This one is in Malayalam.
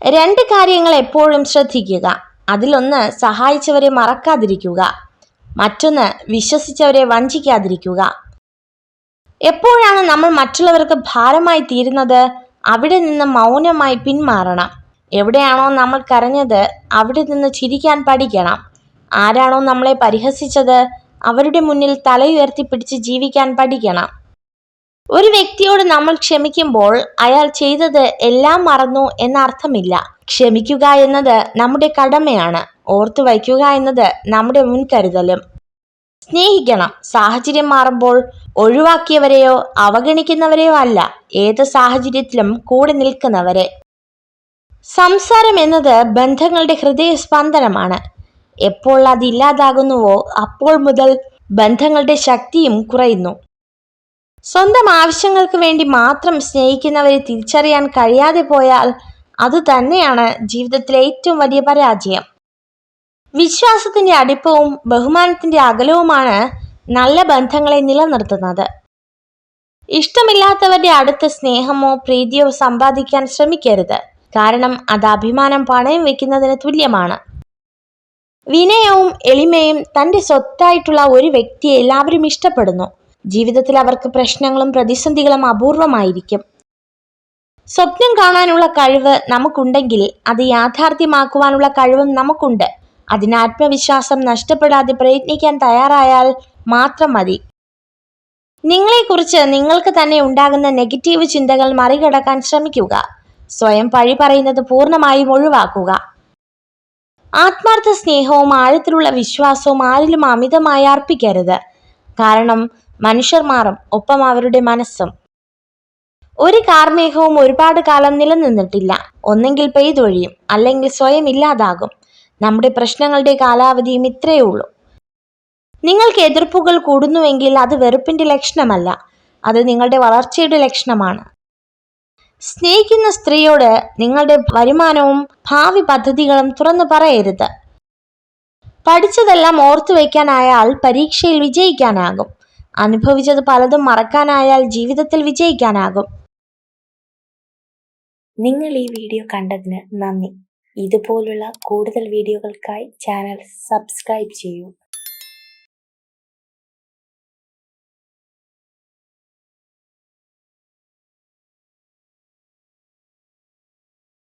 രണ്ട് കാര്യങ്ങൾ എപ്പോഴും ശ്രദ്ധിക്കുക. അതിലൊന്ന് സഹായിച്ചവരെ മറക്കാതിരിക്കുക, മറ്റൊന്ന് വിശ്വസിച്ചവരെ വഞ്ചിക്കാതിരിക്കുക. എപ്പോഴാണ് നമ്മൾ മറ്റുള്ളവർക്ക് ഭാരമായി തീരുന്നത്? അവിടെ നിന്ന് മൗനമായി പിന്മാറണം. എവിടെയാണോ നമ്മൾ കരഞ്ഞത് അവിടെ നിന്ന് ചിരിക്കാൻ പഠിക്കണം. ആരാണോ നമ്മളെ പരിഹസിച്ചത് അവരുടെ മുന്നിൽ തലയുയർത്തിപ്പിടിച്ച് ജീവിക്കാൻ പഠിക്കണം. ഒരു വ്യക്തിയോട് നമ്മൾ ക്ഷമിക്കുമ്പോൾ അയാൾ ചെയ്തത് എല്ലാം മറന്നു എന്ന അർത്ഥമില്ല. ക്ഷമിക്കുക എന്നത് നമ്മുടെ കടമയാണ്. ഓർത്തു വയ്ക്കുക എന്നത് നമ്മുടെ മുൻകരുതലും. സ്നേഹിക്കണം. സാഹചര്യം മാറുമ്പോൾ ഒഴിവാക്കിയവരെയോ അവഗണിക്കുന്നവരെയോ അല്ല, ഏത് സാഹചര്യത്തിലും കൂടെ നിൽക്കുന്നവരെ. സംസാരം എന്നത് ബന്ധങ്ങളുടെ ഹൃദയസ്പന്ദനമാണ്. എപ്പോൾ അത് ഇല്ലാതാകുന്നുവോ അപ്പോൾ മുതൽ ബന്ധങ്ങളുടെ ശക്തിയും കുറയുന്നു. സ്വന്തം ആവശ്യങ്ങൾക്ക് വേണ്ടി മാത്രം സ്നേഹിക്കുന്നവരെ തിരിച്ചറിയാൻ കഴിയാതെ പോയാൽ അത് തന്നെയാണ് ജീവിതത്തിലെ ഏറ്റവും വലിയ പരാജയം. വിശ്വാസത്തിന്റെ അടുപ്പവും ബഹുമാനത്തിന്റെ അകലവുമാണ് നല്ല ബന്ധങ്ങളെ നിലനിർത്തുന്നത്. ഇഷ്ടമില്ലാത്തവരുടെ അടുത്ത് സ്നേഹമോ പ്രീതിയോ സമ്പാദിക്കാൻ ശ്രമിക്കരുത്. കാരണം അത് അഭിമാനം പണയം വെക്കുന്നതിന് തുല്യമാണ്. വിനയവും എളിമയും തന്റെ സ്വത്തായിട്ടുള്ള ഒരു വ്യക്തിയെ എല്ലാവരും ഇഷ്ടപ്പെടുന്നു. ജീവിതത്തിൽ അവർക്ക് പ്രശ്നങ്ങളും പ്രതിസന്ധികളും അപൂർവമായിരിക്കും. സ്വപ്നം കാണാനുള്ള കഴിവ് നമുക്കുണ്ടെങ്കിൽ അത് യാഥാർത്ഥ്യമാക്കുവാനുള്ള കഴിവും നമുക്കുണ്ട്. അതിന് ആത്മവിശ്വാസം നഷ്ടപ്പെടാതെ പ്രയത്നിക്കാൻ തയ്യാറായാൽ മാത്രം മതി. നിങ്ങളെക്കുറിച്ച് നിങ്ങൾക്ക് തന്നെ ഉണ്ടാകുന്ന നെഗറ്റീവ് ചിന്തകൾ മറികടക്കാൻ ശ്രമിക്കുക. സ്വയം പഴി പറയുന്നത് പൂർണ്ണമായും ഒഴിവാക്കുക. ആത്മാർത്ഥ സ്നേഹവും ആഴത്തിലുള്ള വിശ്വാസവും ആരിലും അമിതമായി അർപ്പിക്കരുത്. കാരണം മനുഷ്യർ മാറും, ഒപ്പം അവരുടെ മനസ്സും. ഒരു കാർമേഘവും ഒരുപാട് കാലം നിലനിന്നിട്ടില്ല. ഒന്നെങ്കിൽ പെയ്തൊഴിയും, അല്ലെങ്കിൽ സ്വയം ഇല്ലാതാകും. നമ്മുടെ പ്രശ്നങ്ങളുടെ കാലാവധിയും ഇത്രയേ ഉള്ളൂ. നിങ്ങൾക്ക് എതിർപ്പുകൾ കൂടുന്നുവെങ്കിൽ അത് വെറുപ്പിന്റെ ലക്ഷണമല്ല, അത് നിങ്ങളുടെ വളർച്ചയുടെ ലക്ഷണമാണ്. സ്നേഹിക്കുന്ന സ്ത്രീയോട് നിങ്ങളുടെ വരുമാനവും ഭാവി പദ്ധതികളും തുറന്നു പറയരുത്. പഠിച്ചതെല്ലാം ഓർത്തു വയ്ക്കാനായാൽ പരീക്ഷയിൽ വിജയിക്കാനാകും. അനുഭവിച്ചത് പലതും മറക്കാനായാൽ ജീവിതത്തിൽ വിജയിക്കാനാകും. നിങ്ങൾ ഈ വീഡിയോ കണ്ടതിന് നന്ദി. ഇതുപോലുള്ള കൂടുതൽ വീഡിയോകൾക്കായി ചാനൽ സബ്സ്ക്രൈബ് ചെയ്യൂ.